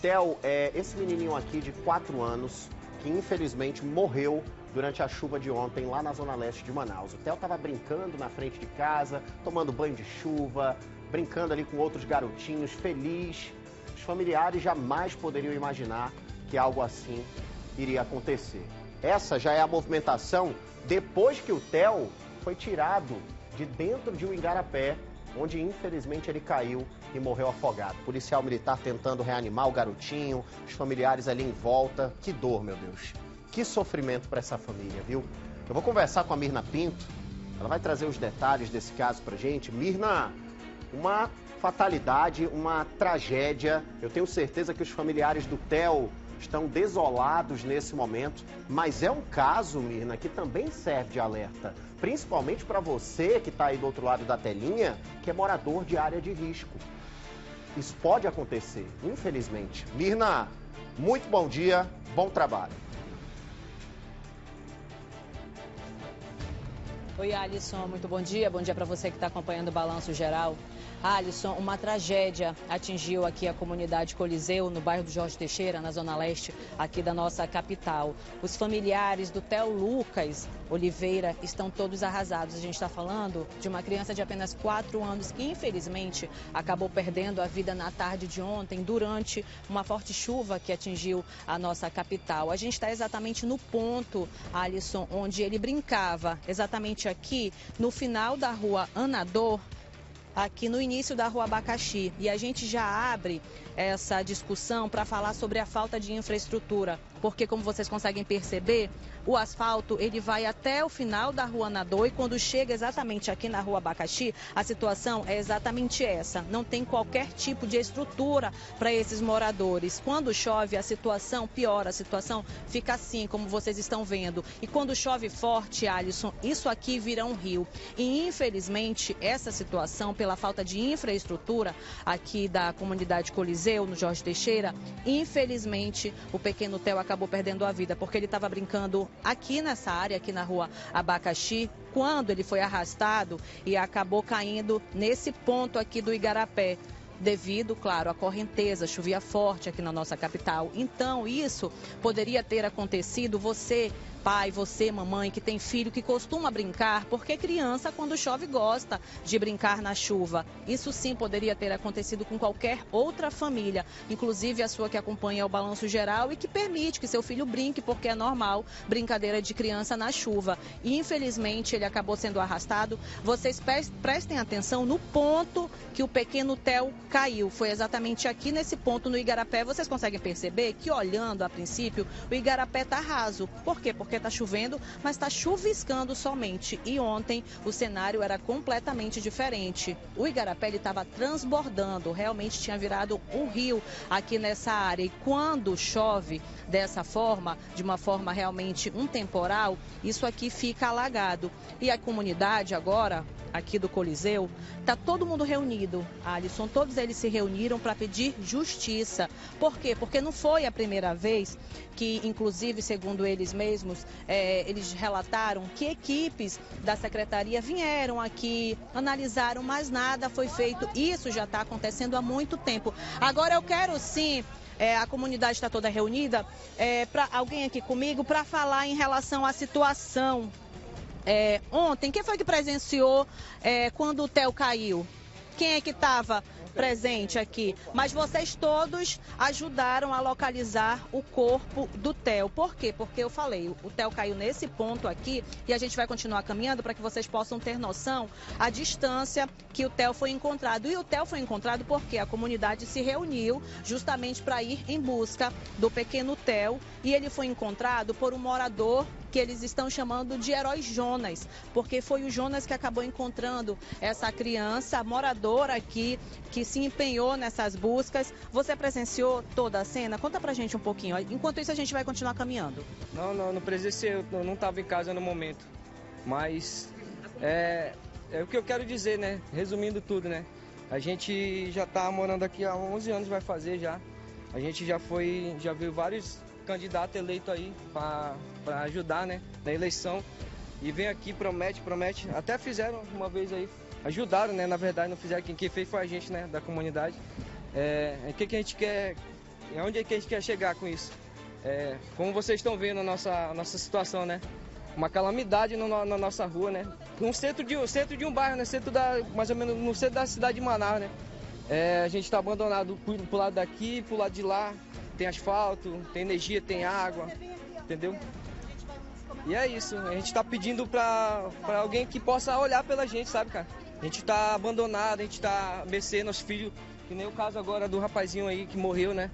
Theo, esse menininho aqui de 4 anos, que infelizmente morreu durante a chuva de ontem lá na zona leste de Manaus. O Theo estava brincando na frente de casa, tomando banho de chuva, brincando ali com outros garotinhos, feliz. Os familiares jamais poderiam imaginar que algo assim iria acontecer. Essa já é a movimentação depois que o Theo foi tirado de dentro de um igarapé, onde infelizmente ele caiu e morreu afogado. Policial militar tentando reanimar o garotinho, os familiares ali em volta. Que dor, meu Deus. Que sofrimento para essa família, viu? Eu vou conversar com a Mirna Pinto, ela vai trazer os detalhes desse caso pra gente. Mirna, uma fatalidade, uma tragédia. Eu tenho certeza que os familiares do Theo estão desolados nesse momento, mas é um caso, Mirna, que também serve de alerta, principalmente para você que está aí do outro lado da telinha, que é morador de área de risco. Isso pode acontecer, infelizmente. Mirna, muito bom dia, bom trabalho. Oi, Alisson, muito bom dia para você que está acompanhando o Balanço Geral. Alisson, uma tragédia atingiu aqui a comunidade Coliseu, no bairro do Jorge Teixeira, na zona leste aqui da nossa capital. Os familiares do Theo Lucas Oliveira estão todos arrasados. A gente está falando de uma criança de apenas 4 anos que, infelizmente, acabou perdendo a vida na tarde de ontem, durante uma forte chuva que atingiu a nossa capital. A gente está exatamente no ponto, Alisson, onde ele brincava, exatamente aqui no final da rua Anador, aqui no início da rua Abacaxi. E a gente já abre essa discussão para falar sobre a falta de infraestrutura, porque, como vocês conseguem perceber, o asfalto ele vai até o final da rua Anador e quando chega exatamente aqui na rua Abacaxi, a situação é exatamente essa. Não tem qualquer tipo de estrutura para esses moradores. Quando chove, a situação piora, a situação fica assim, como vocês estão vendo. E quando chove forte, Alisson, isso aqui vira um rio. E, infelizmente, essa situação, pela falta de infraestrutura aqui da comunidade Coliseu, no Jorge Teixeira, infelizmente, o pequeno Theo acabou perdendo a vida, porque ele estava brincando aqui nessa área, aqui na rua Abacaxi, quando ele foi arrastado e acabou caindo nesse ponto aqui do igarapé. Devido, claro, à correnteza, chovia forte aqui na nossa capital. Então, isso poderia ter acontecido, você, pai, você, mamãe, que tem filho, que costuma brincar, porque criança, quando chove, gosta de brincar na chuva. Isso sim poderia ter acontecido com qualquer outra família, inclusive a sua que acompanha o Balanço Geral e que permite que seu filho brinque, porque é normal brincadeira de criança na chuva. E, infelizmente, ele acabou sendo arrastado. Vocês prestem atenção no ponto que o pequeno Theo caiu. Foi exatamente aqui nesse ponto no igarapé. Vocês conseguem perceber que, olhando a princípio, o igarapé está raso. Por quê? Porque está chovendo, mas está chuviscando somente. E ontem o cenário era completamente diferente. O igarapé estava transbordando, realmente tinha virado um rio aqui nessa área. E quando chove dessa forma, de uma forma realmente um temporal, isso aqui fica alagado. E a comunidade agora, aqui do Coliseu, está todo mundo reunido, Alisson, todos eles se reuniram para pedir justiça. Por quê? Porque não foi a primeira vez que, inclusive, segundo eles mesmos, eles relataram que equipes da secretaria vieram aqui, analisaram, mas nada foi feito. Isso já está acontecendo há muito tempo. Agora eu quero sim, a comunidade está toda reunida, para alguém aqui comigo para falar em relação à situação. Ontem, quem foi que presenciou quando o Theo caiu? Quem é que estava presente aqui? Mas vocês todos ajudaram a localizar o corpo do Theo. Por quê? Porque eu falei, o Theo caiu nesse ponto aqui e a gente vai continuar caminhando para que vocês possam ter noção a distância que o Theo foi encontrado. E o Theo foi encontrado porque a comunidade se reuniu justamente para ir em busca do pequeno Theo e ele foi encontrado por um morador que eles estão chamando de Herói Jonas, porque foi o Jonas que acabou encontrando essa criança, moradora aqui, que se empenhou nessas buscas. Você presenciou toda a cena? Conta pra gente um pouquinho. Enquanto isso, a gente vai continuar caminhando. Não presenciei, eu não estava em casa no momento. Mas é o que eu quero dizer, né? Resumindo tudo, né? A gente já está morando aqui há 11 anos, vai fazer já. A gente já viu vários candidato eleito aí para ajudar, né, na eleição, e vem aqui, promete, até fizeram uma vez aí, ajudaram, né, na verdade não fizeram, quem fez foi a gente, né, da comunidade. O que a gente quer E onde é que a gente quer chegar com isso? Como vocês estão vendo a nossa situação, né? Uma calamidade na nossa rua, né? No centro de um bairro, né? Mais ou menos no centro da cidade de Manaus, né? A gente está abandonado pro lado daqui, pro lado de lá. Tem asfalto, tem energia, tem água, entendeu? E é isso, a gente está pedindo para alguém que possa olhar pela gente, sabe, cara? A gente está abandonado, a gente está a mercê, nossos filhos, que nem o caso agora do rapazinho aí que morreu, né?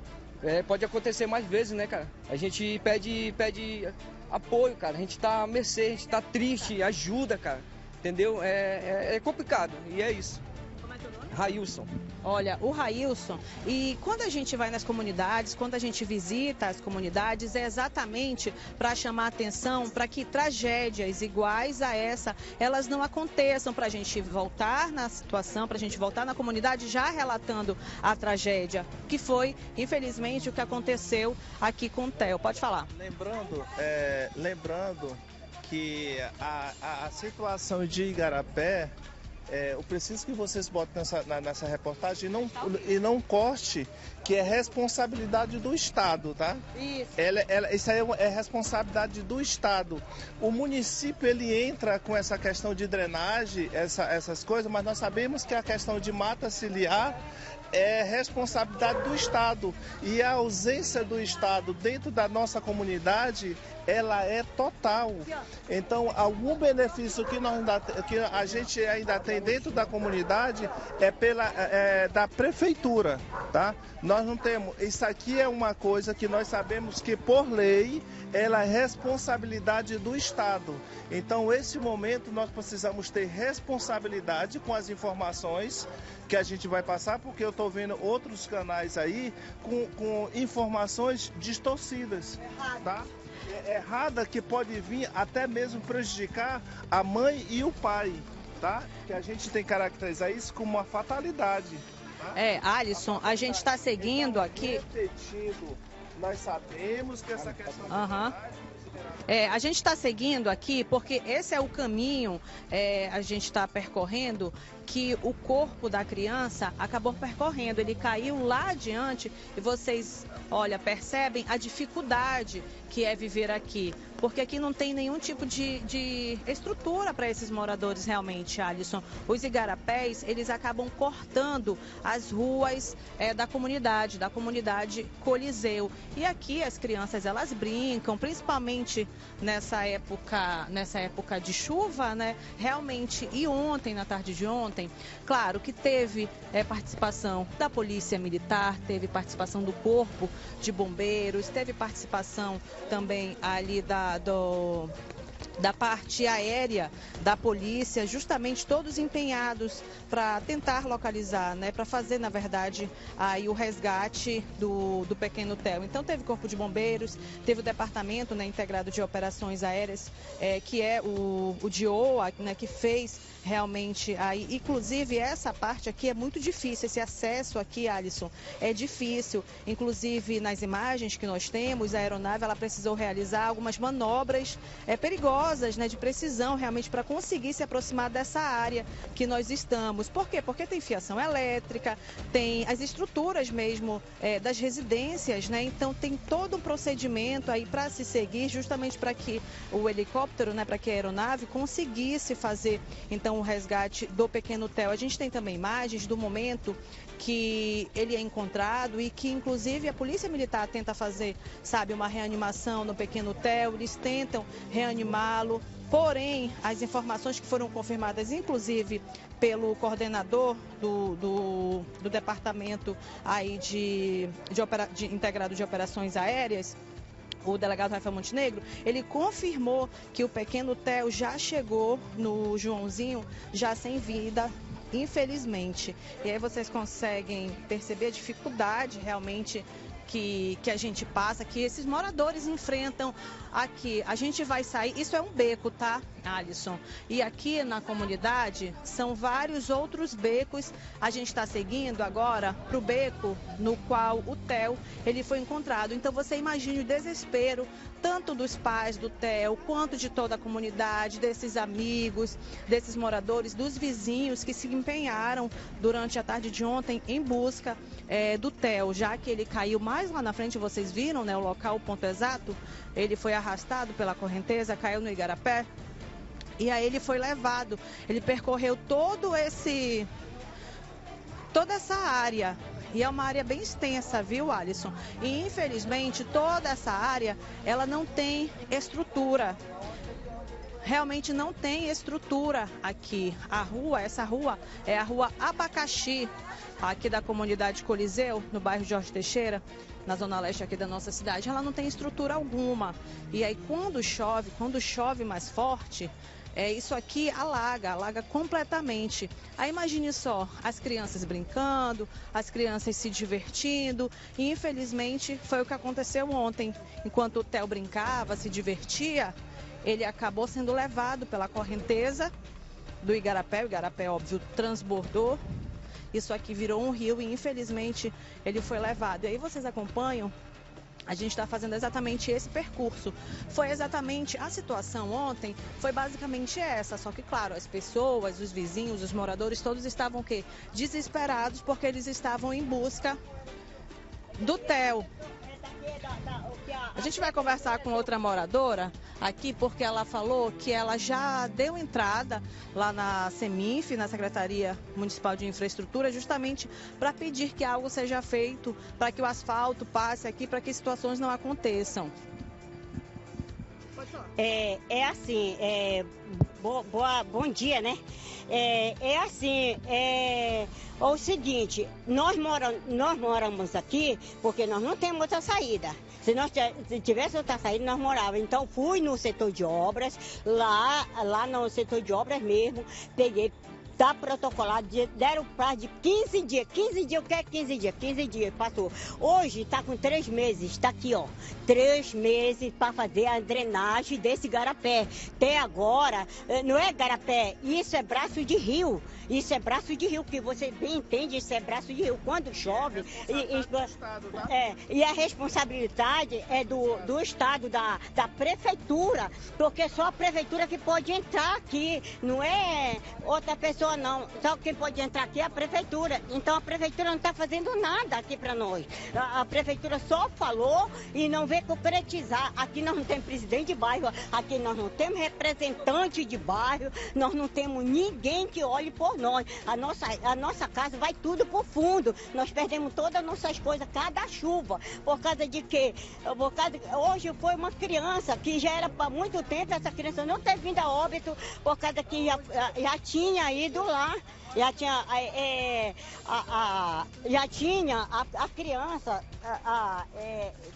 Pode acontecer mais vezes, né, cara? A gente pede apoio, cara. A gente tá à mercê, a gente tá triste, ajuda, cara. Entendeu? É complicado e é isso. Como é teu nome? Railson. Olha, o Railson, e quando a gente vai nas comunidades, quando a gente visita as comunidades, é exatamente para chamar atenção para que tragédias iguais a essa, elas não aconteçam, para a gente voltar na situação, para a gente voltar na comunidade já relatando a tragédia, que foi, infelizmente, o que aconteceu aqui com o Theo. Pode falar. Lembrando que a situação de Igarapé, eu preciso que vocês botem nessa reportagem e não corte, que é responsabilidade do Estado, tá? Isso. Isso aí é responsabilidade do Estado. O município, ele entra com essa questão de drenagem, essas coisas, mas nós sabemos que a questão de mata ciliar é responsabilidade do Estado. E a ausência do Estado dentro da nossa comunidade, ela é total. Então, algum benefício que a gente ainda tem dentro da comunidade é da prefeitura, tá? Nós não temos. Isso aqui é uma coisa que nós sabemos que, por lei, ela é responsabilidade do Estado. Então, nesse momento, nós precisamos ter responsabilidade com as informações que a gente vai passar, porque eu estou vendo outros canais aí com informações distorcidas, tá? Errada, que pode vir até mesmo prejudicar a mãe e o pai, tá? Que a gente tem que caracterizar isso como uma fatalidade. Tá? Alisson, a gente está seguindo aqui. Repetindo, nós sabemos que essa questão a gente está seguindo aqui porque esse é o caminho, a gente está percorrendo, que o corpo da criança acabou percorrendo. Ele caiu lá adiante e vocês, olha, percebem a dificuldade que é viver aqui. Porque aqui não tem nenhum tipo de estrutura para esses moradores realmente, Alisson. Os igarapés, eles acabam cortando as ruas da comunidade Coliseu. E aqui as crianças, elas brincam, principalmente nessa época de chuva, né? Realmente, e ontem, na tarde de ontem, claro que teve participação da Polícia Militar, teve participação do Corpo de Bombeiros, teve participação também ali da parte aérea da polícia, justamente todos empenhados para tentar localizar, né, para fazer, na verdade, aí o resgate do pequeno Theo. Então teve Corpo de Bombeiros, teve o Departamento, né, Integrado de Operações Aéreas, que é o DIOA, né, que fez realmente aí, inclusive essa parte aqui é muito difícil, esse acesso aqui, Alisson, é difícil. Inclusive nas imagens que nós temos, a aeronave ela precisou realizar algumas manobras perigosas, né, de precisão realmente para conseguir se aproximar dessa área que nós estamos. Por quê? Porque tem fiação elétrica, tem as estruturas mesmo das residências, né? Então tem todo um procedimento aí para se seguir, justamente para que o helicóptero, né, para que a aeronave conseguisse fazer então o resgate do pequeno Theo. A gente tem também imagens do momento que ele é encontrado e que, inclusive, a Polícia Militar tenta fazer, sabe, uma reanimação no pequeno Theo, eles tentam reanimá-lo, porém, as informações que foram confirmadas, inclusive, pelo coordenador do Departamento aí de Integrado de Operações Aéreas, o delegado Rafael Montenegro, ele confirmou que o pequeno Theo já chegou no Joãozinho, já sem vida, infelizmente. E aí vocês conseguem perceber a dificuldade realmente que a gente passa, que esses moradores enfrentam aqui. A gente vai sair, isso é um beco, tá, Alisson? E aqui na comunidade são vários outros becos. A gente está seguindo agora para o beco no qual o Theo ele foi encontrado. Então você imagine o desespero tanto dos pais do Theo, quanto de toda a comunidade, desses amigos, desses moradores, dos vizinhos que se empenharam durante a tarde de ontem em busca do Theo, já que ele caiu mais mais lá na frente, vocês viram, né, o local, o ponto exato, ele foi arrastado pela correnteza, caiu no igarapé, e aí ele foi levado, ele percorreu toda essa área, e é uma área bem extensa, viu, Alisson? E infelizmente toda essa área, ela não tem estrutura. Realmente não tem estrutura aqui. Essa rua é a rua Abacaxi, aqui da comunidade Coliseu, no bairro Jorge Teixeira, na zona leste aqui da nossa cidade. Ela não tem estrutura alguma. E aí quando chove mais forte, isso aqui alaga completamente. Aí imagine só, as crianças brincando, as crianças se divertindo, e infelizmente foi o que aconteceu ontem. Enquanto o Theo brincava, se divertia, ele acabou sendo levado pela correnteza do igarapé. O igarapé, óbvio, transbordou. Isso aqui virou um rio e, infelizmente, ele foi levado. E aí vocês acompanham, a gente está fazendo exatamente esse percurso. Foi exatamente a situação ontem, foi basicamente essa. Só que, claro, as pessoas, os vizinhos, os moradores, todos estavam o quê? Desesperados, porque eles estavam em busca do Theo. A gente vai conversar com outra moradora aqui, porque ela falou que ela já deu entrada lá na Seminf, na Secretaria Municipal de Infraestrutura, justamente para pedir que algo seja feito, para que o asfalto passe aqui, para que situações não aconteçam. Bom dia, né? O seguinte, nós moramos aqui porque nós não temos outra saída. Se tivesse outra saída, nós morávamos. Então, fui no setor de obras, lá no setor de obras mesmo, peguei, tá protocolado, deram prazo de 15 dias. 15 dias, o que é 15 dias? 15 dias, passou. Hoje está com 3 meses, está aqui, ó. 3 meses para fazer a drenagem desse garapé. Até agora, não é garapé, isso é braço de rio. Isso é braço de rio, que você bem entende, isso é braço de rio. Quando chove, e a responsabilidade é do Estado, da prefeitura, porque só a prefeitura que pode entrar aqui, não é outra pessoa não. Só quem pode entrar aqui é a prefeitura. Então a prefeitura não está fazendo nada aqui para nós. A prefeitura só falou e não veio concretizar. Aqui nós não temos presidente de bairro, aqui nós não temos representante de bairro, nós não temos ninguém que olhe por nós. A nossa casa vai tudo pro fundo. Nós perdemos todas as nossas coisas, cada chuva. Por causa de quê? Hoje foi uma criança que já era para muito tempo, essa criança não ter vindo a óbito, por causa que já tinha ido lá. Já tinha a criança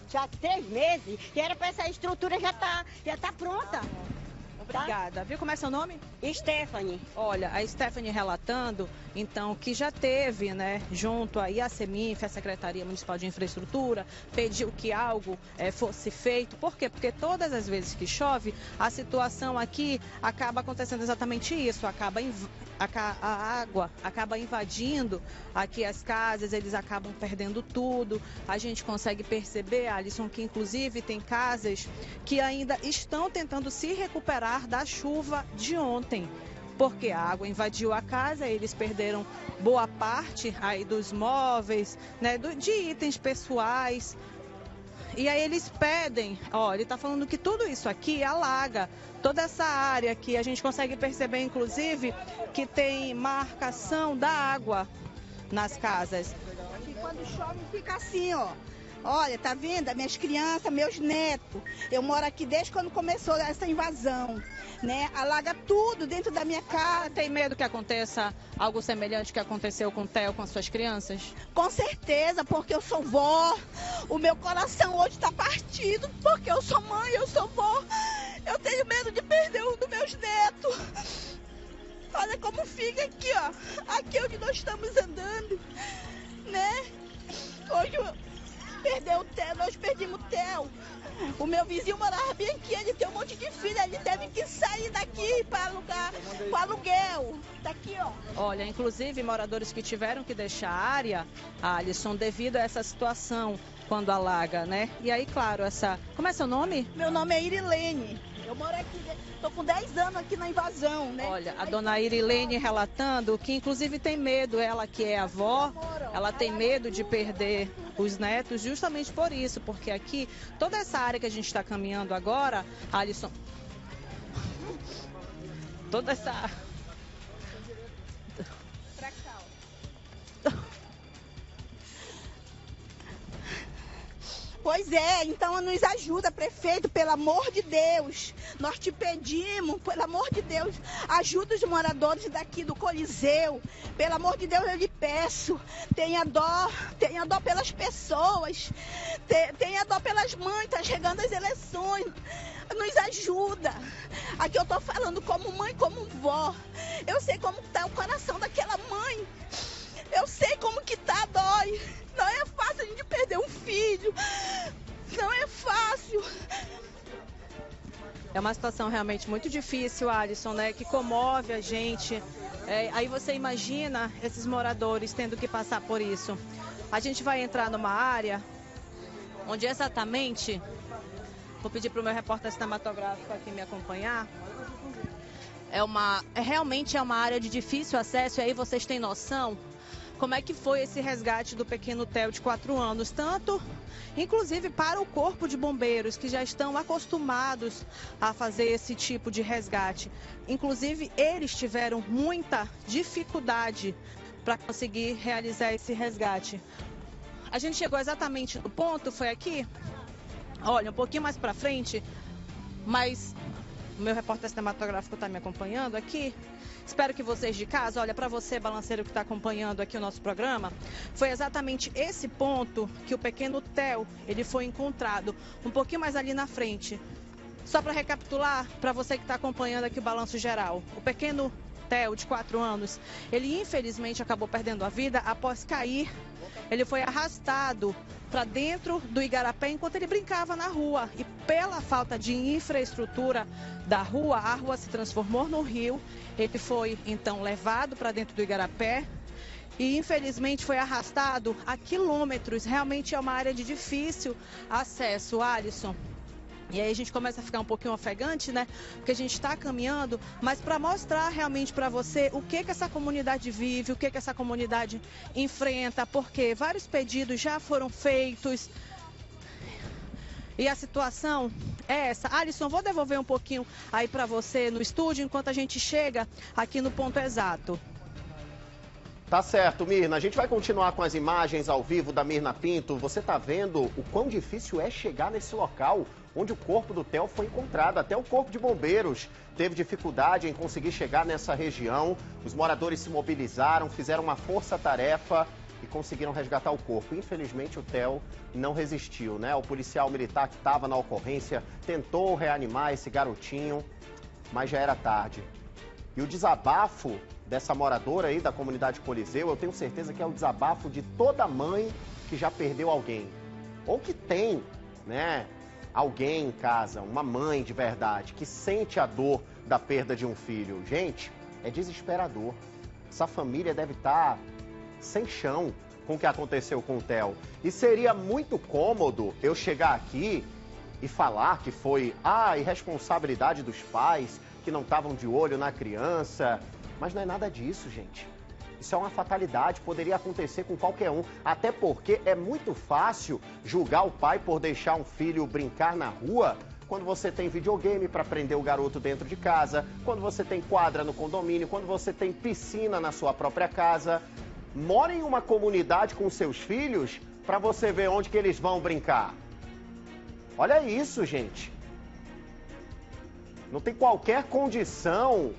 já 3 meses, que era para essa estrutura já tá pronta. Obrigada. Viu como é seu nome? Stephanie. Olha, a Stephanie relatando, então, que já teve, né, junto aí a Seminf, a Secretaria Municipal de Infraestrutura, pediu que algo fosse feito. Por quê? Porque todas as vezes que chove, a situação aqui acaba acontecendo exatamente isso, a água acaba invadindo aqui as casas, eles acabam perdendo tudo. A gente consegue perceber, Alisson, que inclusive tem casas que ainda estão tentando se recuperar da chuva de ontem, porque a água invadiu a casa, eles perderam boa parte aí dos móveis, né, de itens pessoais. E aí eles pedem, ele está falando que tudo isso aqui alaga, toda essa área aqui, a gente consegue perceber inclusive que tem marcação da água nas casas. E quando chove fica assim, ó. Olha, tá vendo? As minhas crianças, meus netos. Eu moro aqui desde quando começou essa invasão, né? Alaga tudo dentro da minha casa. Tem medo que aconteça algo semelhante que aconteceu com o Theo, com as suas crianças? Com certeza, porque eu sou vó. O meu coração hoje tá partido, porque eu sou mãe, eu sou vó. Eu tenho medo de perder um dos meus netos. Olha como fica aqui, ó. Aqui onde nós estamos andando, né? Hoje perdeu o Theo, nós perdimos o Theo. O meu vizinho morava bem aqui, ele tem um monte de filho, ele teve que sair daqui para alugar, para aluguel. Daqui, ó. Olha, inclusive moradores que tiveram que deixar a área, Alisson, devido a essa situação quando alaga, né? E aí, claro, Como é seu nome? Meu nome é Irilene. Eu moro aqui, tô com 10 anos aqui na invasão, né? Olha, a dona Irilene relatando que inclusive tem medo, ela que é avó, ela tem medo de perder os netos justamente por isso, porque aqui, toda essa área que a gente está caminhando agora, Alisson, toda essa... Pois é, então nos ajuda, prefeito, pelo amor de Deus. Nós te pedimos, pelo amor de Deus, ajuda os moradores daqui do Coliseu. Pelo amor de Deus, eu lhe peço, tenha dó pelas pessoas, tenha dó pelas mães, tá chegando as eleições. Nos ajuda. Aqui eu tô falando como mãe, como vó. Eu sei como tá o coração daquela mãe. Eu sei como que tá, dói. Não é fácil a gente perder um filho. Não é fácil. É uma situação realmente muito difícil, Alisson, né? Que comove a gente. Aí você imagina esses moradores tendo que passar por isso. A gente vai entrar numa área onde exatamente... Vou pedir para o meu repórter cinematográfico aqui me acompanhar. Realmente é uma área de difícil acesso, e aí vocês têm noção como é que foi esse resgate do pequeno Theo de 4 anos, tanto, inclusive, para o Corpo de Bombeiros, que já estão acostumados a fazer esse tipo de resgate. Inclusive, eles tiveram muita dificuldade para conseguir realizar esse resgate. A gente chegou exatamente no ponto, foi aqui, olha, um pouquinho mais para frente, mas o meu repórter cinematográfico está me acompanhando aqui. Espero que vocês de casa, olha, para você, balanceiro que está acompanhando aqui o nosso programa, foi exatamente esse ponto que o pequeno Theo, ele foi encontrado, um pouquinho mais ali na frente. Só para recapitular, para você que está acompanhando aqui o Balanço Geral, o pequeno Theo, de 4 anos, ele infelizmente acabou perdendo a vida após cair. Ele foi arrastado para dentro do igarapé enquanto ele brincava na rua. E pela falta de infraestrutura da rua, a rua se transformou no rio. Ele foi, então, levado para dentro do igarapé e, infelizmente, foi arrastado a quilômetros. Realmente é uma área de difícil acesso, Alisson. E aí a gente começa a ficar um pouquinho ofegante, né? Porque a gente está caminhando, mas para mostrar realmente para você o que essa comunidade vive, o que essa comunidade enfrenta, porque vários pedidos já foram feitos. E a situação é essa. Alisson, vou devolver um pouquinho aí para você no estúdio, enquanto a gente chega aqui no ponto exato. Tá certo, Mirna. A gente vai continuar com as imagens ao vivo da Mirna Pinto. Você tá vendo o quão difícil é chegar nesse local onde o corpo do Theo foi encontrado. Até o Corpo de Bombeiros teve dificuldade em conseguir chegar nessa região. Os moradores se mobilizaram, fizeram uma força-tarefa e conseguiram resgatar o corpo. Infelizmente, o Theo não resistiu, né? O policial militar que estava na ocorrência tentou reanimar esse garotinho, mas já era tarde. E o desabafo dessa moradora aí da comunidade Coliseu, eu tenho certeza que é o desabafo de toda mãe que já perdeu alguém. Ou que tem, né, alguém em casa, uma mãe de verdade, que sente a dor da perda de um filho. Gente, é desesperador. Essa família deve estar sem chão com o que aconteceu com o Theo. E seria muito cômodo eu chegar aqui e falar que foi irresponsabilidade dos pais, que não estavam de olho na criança. Mas não é nada disso, gente. Isso é uma fatalidade, poderia acontecer com qualquer um. Até porque é muito fácil julgar o pai por deixar um filho brincar na rua quando você tem videogame para prender o garoto dentro de casa, quando você tem quadra no condomínio, quando você tem piscina na sua própria casa. Mora em uma comunidade com seus filhos para você ver onde que eles vão brincar. Olha isso, gente. Não tem qualquer condição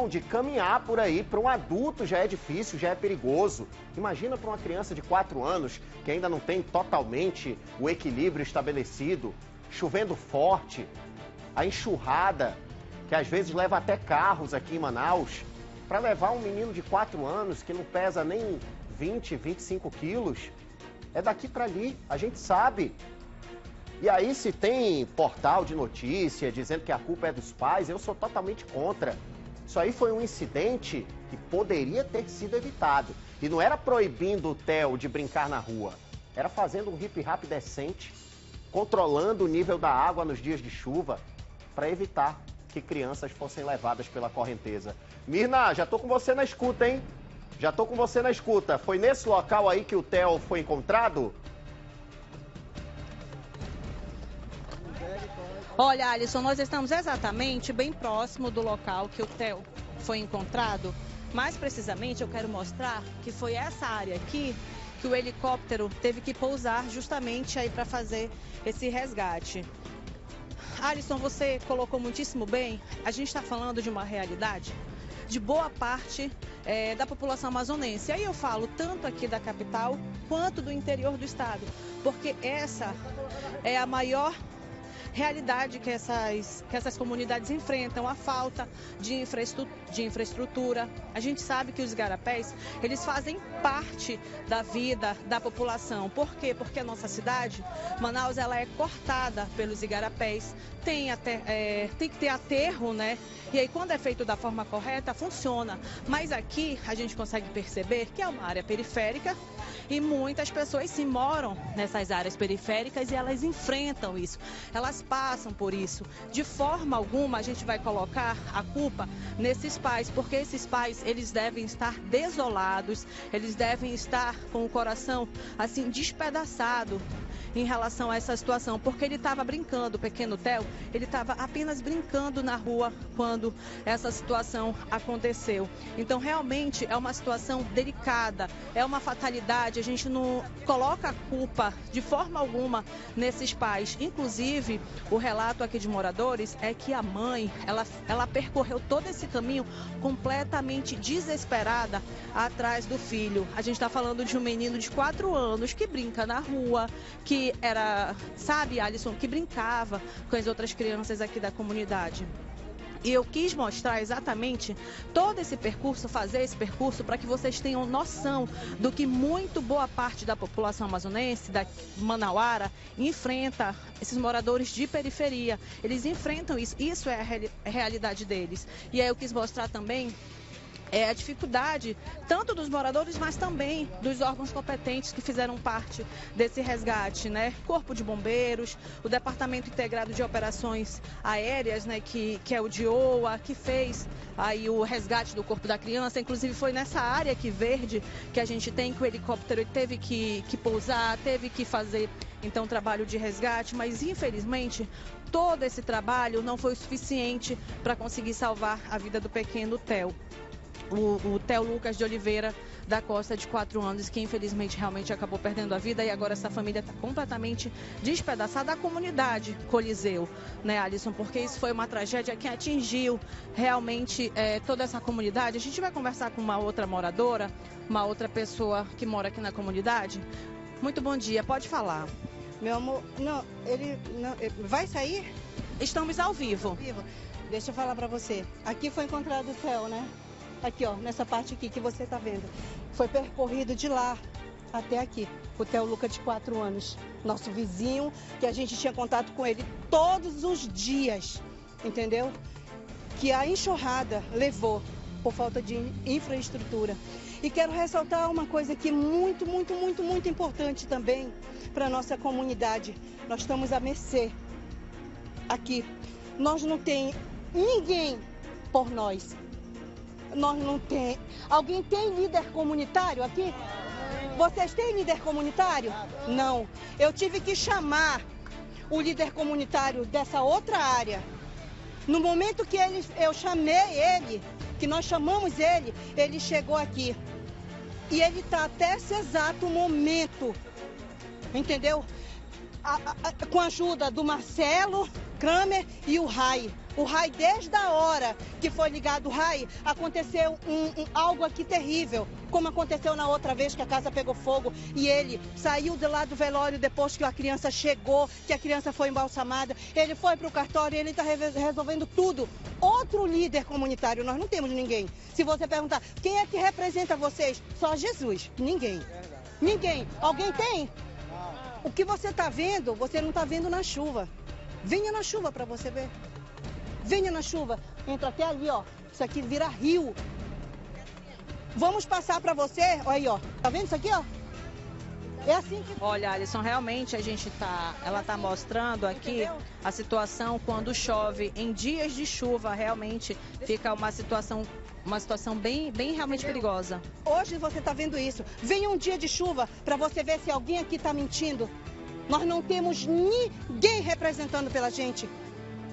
de caminhar por aí. Para um adulto já é difícil, já é perigoso. Imagina para uma criança de 4 anos que ainda não tem totalmente o equilíbrio estabelecido, chovendo forte, a enxurrada, que às vezes leva até carros aqui em Manaus, para levar um menino de 4 anos que não pesa nem 20, 25 quilos. É daqui para ali, a gente sabe. E aí, se tem portal de notícia dizendo que a culpa é dos pais, eu sou totalmente contra. Isso aí foi um incidente que poderia ter sido evitado. E não era proibindo o Theo de brincar na rua, era fazendo um hip-hop decente. controlando o nível da água nos dias de chuva para evitar que crianças fossem levadas pela correnteza. Mirna, já tô com você na escuta, hein? Já tô com você na escuta. Foi nesse local aí que o Theo foi encontrado? Olha, Alisson, nós estamos exatamente bem próximo do local que o Theo foi encontrado. Mais precisamente, eu quero mostrar que foi essa área aqui que o helicóptero teve que pousar justamente aí para fazer esse resgate. Alisson, você colocou muitíssimo bem, a gente está falando de uma realidade de boa parte da população amazonense. Aí eu falo tanto aqui da capital quanto do interior do estado, porque essa é a maior realidade que essas comunidades enfrentam, a falta de infraestrutura. A gente sabe que os igarapés, eles fazem parte da vida da população. Por quê? Porque a nossa cidade, Manaus, ela é cortada pelos igarapés, tem que ter aterro, né? E aí, quando é feito da forma correta, funciona. Mas aqui, a gente consegue perceber que é uma área periférica e muitas pessoas se moram nessas áreas periféricas e elas enfrentam isso. Elas passam por isso. De forma alguma, a gente vai colocar a culpa nesses pais, porque esses pais, eles devem estar desolados, eles devem estar com o coração, assim, despedaçado em relação a essa situação, porque ele estava brincando, o pequeno Theo, ele estava apenas brincando na rua quando essa situação aconteceu. Então, realmente, é uma situação delicada, é uma fatalidade, a gente não coloca a culpa de forma alguma nesses pais. Inclusive, o relato aqui de moradores é que a mãe, ela percorreu todo esse caminho completamente desesperada atrás do filho. A gente está falando de um menino de 4 anos que brinca na rua, que era, sabe, Alisson, que brincava com as outras crianças aqui da comunidade. E eu quis mostrar exatamente todo esse percurso, fazer esse percurso para que vocês tenham noção do que muito boa parte da população amazonense, da manauara, enfrenta, esses moradores de periferia. Eles enfrentam isso, isso é a realidade deles. E aí eu quis mostrar também a dificuldade tanto dos moradores, mas também dos órgãos competentes que fizeram parte desse resgate, né? Corpo de Bombeiros, o Departamento Integrado de Operações Aéreas, né? Que é o DIOA, que fez aí o resgate do corpo da criança. Inclusive foi nessa área aqui verde que a gente tem que o helicóptero teve que pousar, teve que fazer então trabalho de resgate, mas infelizmente todo esse trabalho não foi o suficiente para conseguir salvar a vida do pequeno Theo. O Theo Lucas de Oliveira da Costa, de 4 anos, que infelizmente realmente acabou perdendo a vida, e agora essa família está completamente despedaçada. A comunidade Coliseu, né, Alisson, porque isso foi uma tragédia que atingiu realmente toda essa comunidade. A gente vai conversar com uma outra moradora, uma outra pessoa que mora aqui na comunidade. Muito bom dia, pode falar. Meu amor, não, ele vai sair? Estamos ao vivo. Deixa eu falar para você. Aqui foi encontrado o Theo, né? Aqui, ó, nessa parte aqui que você tá vendo. Foi percorrido de lá até aqui. O Theo Lucas, de 4 anos. Nosso vizinho, que a gente tinha contato com ele todos os dias, entendeu? Que a enxurrada levou por falta de infraestrutura. E quero ressaltar uma coisa aqui muito, muito, muito, muito importante também para a nossa comunidade. Nós estamos à mercê aqui. Nós não tem ninguém por nós. Nós não tem. Alguém tem líder comunitário aqui? Vocês têm líder comunitário? Não. Eu tive que chamar o líder comunitário dessa outra área. No momento que eu chamei ele, que nós chamamos ele, ele chegou aqui. E ele está até esse exato momento, entendeu? Com a ajuda do Marcelo Kramer e o Rai. O Rai, desde a hora que foi ligado o Rai, aconteceu algo aqui terrível, como aconteceu na outra vez que a casa pegou fogo e ele saiu de lá do velório depois que a criança chegou, que a criança foi embalsamada. Ele foi para o cartório e ele está resolvendo tudo. Outro líder comunitário, nós não temos ninguém. Se você perguntar, quem é que representa vocês? Só Jesus, ninguém. Ninguém. Alguém tem? O que você está vendo, você não está vendo na chuva. Venha na chuva para você ver. Venha na chuva, entra até ali, ó. Isso aqui vira rio. Vamos passar para você, olha aí, ó. Tá vendo isso aqui, ó? É assim que... Olha, Alisson, realmente ela tá mostrando aqui a situação quando chove. Em dias de chuva, realmente fica uma situação bem realmente perigosa. Hoje você está vendo isso. Vem um dia de chuva para você ver se alguém aqui está mentindo. Nós não temos ninguém representando pela gente.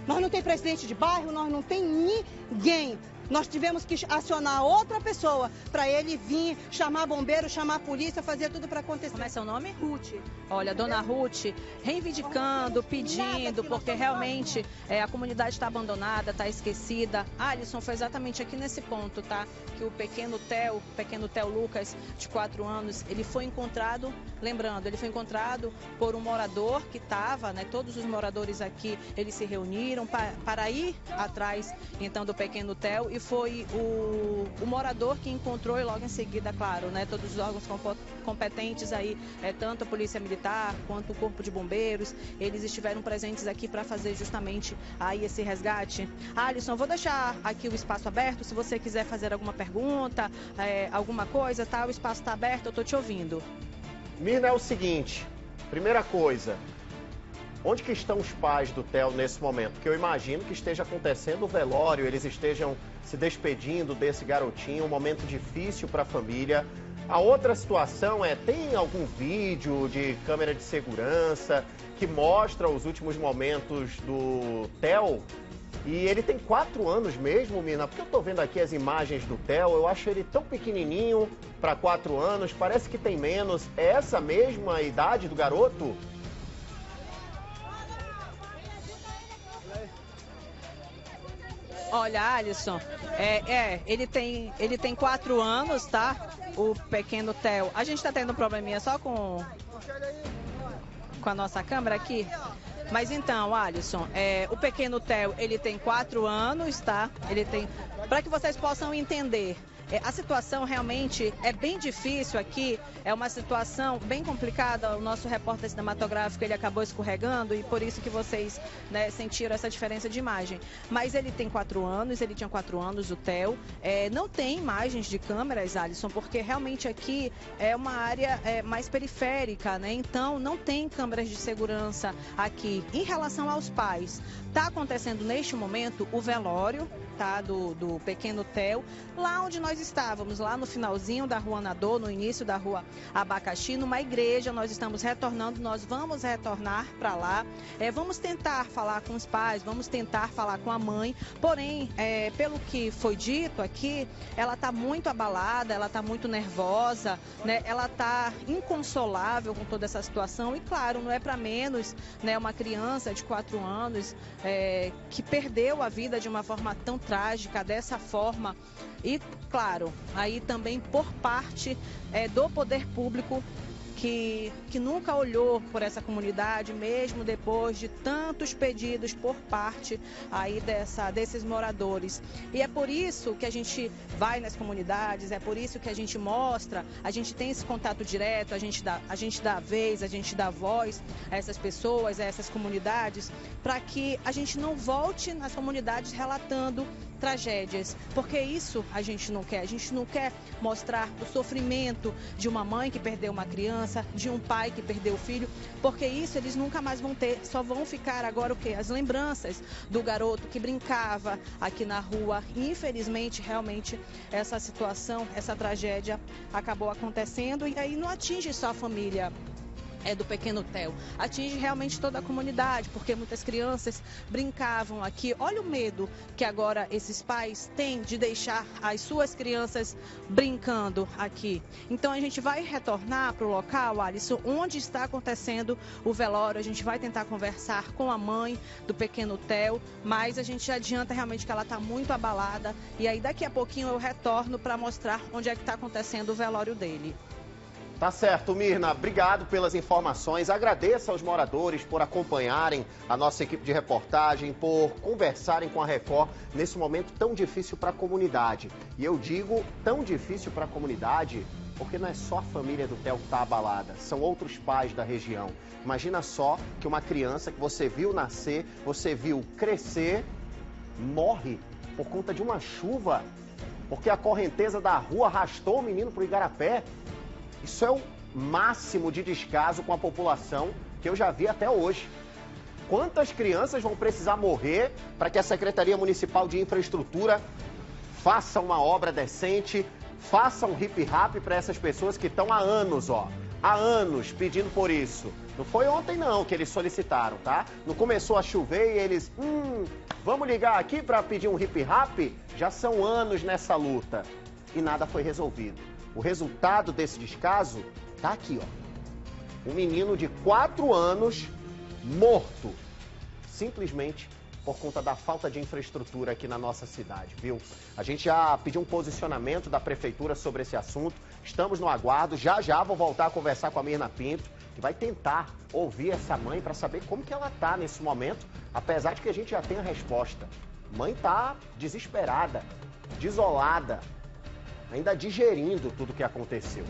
Nós não tem presidente de bairro, nós não tem ninguém. Nós tivemos que acionar outra pessoa para ele vir, chamar bombeiro, chamar a polícia, fazer tudo para acontecer. Como é seu nome? Ruth. Olha, dona Ruth, reivindicando, pedindo, porque realmente a comunidade está abandonada, está esquecida. Alisson, foi exatamente aqui nesse ponto, tá? Que o pequeno Theo Lucas, de 4 anos, ele foi encontrado, lembrando, ele foi encontrado por um morador que estava, né? Todos os moradores aqui, eles se reuniram para ir atrás, então, do pequeno Theo, e foi o morador que encontrou e logo em seguida, claro, né? Todos os órgãos competentes aí, tanto a Polícia Militar quanto o Corpo de Bombeiros, eles estiveram presentes aqui para fazer justamente aí esse resgate. Alisson, vou deixar aqui o espaço aberto, se você quiser fazer alguma pergunta, alguma coisa, tá? O espaço está aberto, eu tô te ouvindo. Mirna, é o seguinte, primeira coisa, onde que estão os pais do Theo nesse momento? Porque eu imagino que esteja acontecendo o velório, eles estejam se despedindo desse garotinho, um momento difícil para a família. A outra situação tem algum vídeo de câmera de segurança que mostra os últimos momentos do Theo? E ele tem 4 anos mesmo, Mirna, porque eu tô vendo aqui as imagens do Theo, eu acho ele tão pequenininho para 4 anos, parece que tem menos. É essa mesma idade do garoto? Olha, Alisson, ele tem 4 anos, tá? O pequeno Theo. A gente tá tendo um probleminha só com a nossa câmera aqui. Mas então, Alisson, o pequeno Theo, ele tem 4 anos, tá? Para que vocês possam entender, a situação realmente é bem difícil aqui, é uma situação bem complicada. O nosso repórter cinematográfico, ele acabou escorregando e por isso que vocês, né, sentiram essa diferença de imagem. Mas ele tem 4 anos, ele tinha 4 anos, o Theo. Não tem imagens de câmeras, Alisson, porque realmente aqui é uma área mais periférica, né? Então não tem câmeras de segurança aqui. Em relação aos pais, está acontecendo neste momento o velório, tá, do pequeno Theo, lá onde nós estávamos, lá no finalzinho da Rua Nador, no início da Rua Abacaxi, numa igreja. Nós estamos retornando, nós vamos retornar para lá, vamos tentar falar com os pais, vamos tentar falar com a mãe, porém, pelo que foi dito aqui, ela está muito abalada, ela está muito nervosa, né? Ela está inconsolável com toda essa situação e, claro, não é para menos, né? Uma criança de 4 anos que perdeu a vida de uma forma tão trágica, dessa forma. E, claro, aí também por parte do poder público, que nunca olhou por essa comunidade, mesmo depois de tantos pedidos por parte aí desses moradores. E é por isso que a gente vai nas comunidades, é por isso que a gente mostra, a gente tem esse contato direto, a gente dá vez, a gente dá voz a essas pessoas, a essas comunidades, para que a gente não volte nas comunidades relatando tragédias, porque isso a gente não quer mostrar o sofrimento de uma mãe que perdeu uma criança, de um pai que perdeu o filho, porque isso eles nunca mais vão ter, só vão ficar agora o quê? As lembranças do garoto que brincava aqui na rua. E, infelizmente, realmente, essa situação, essa tragédia acabou acontecendo e aí não atinge só a família do pequeno Theo, atinge realmente toda a comunidade, porque muitas crianças brincavam aqui. Olha o medo que agora esses pais têm de deixar as suas crianças brincando aqui. Então a gente vai retornar para o local, Alisson, onde está acontecendo o velório. A gente vai tentar conversar com a mãe do pequeno Theo, mas a gente já adianta realmente que ela está muito abalada e aí daqui a pouquinho eu retorno para mostrar onde é que está acontecendo o velório dele. Tá certo, Mirna. Obrigado pelas informações. Agradeço aos moradores por acompanharem a nossa equipe de reportagem, por conversarem com a Record nesse momento tão difícil para a comunidade. E eu digo tão difícil para a comunidade porque não é só a família do Theo que está abalada, são outros pais da região. Imagina só que uma criança que você viu nascer, você viu crescer, morre por conta de uma chuva, porque a correnteza da rua arrastou o menino para o igarapé. Isso é máximo de descaso com a população que eu já vi até hoje. Quantas crianças vão precisar morrer para que a Secretaria Municipal de Infraestrutura faça uma obra decente, faça um hip-hop para essas pessoas que estão há anos, há anos pedindo por isso. Não foi ontem não que eles solicitaram, tá? Não começou a chover e eles, vamos ligar aqui para pedir um hip-hop? Já são anos nessa luta e nada foi resolvido. O resultado desse descaso tá aqui, ó. Um menino de 4 anos morto, simplesmente por conta da falta de infraestrutura aqui na nossa cidade, viu? A gente já pediu um posicionamento da prefeitura sobre esse assunto, estamos no aguardo, já vou voltar a conversar com a Mirna Pinto, que vai tentar ouvir essa mãe para saber como que ela tá nesse momento, apesar de que a gente já tem a resposta. Mãe tá desesperada, desolada, ainda digerindo tudo que aconteceu.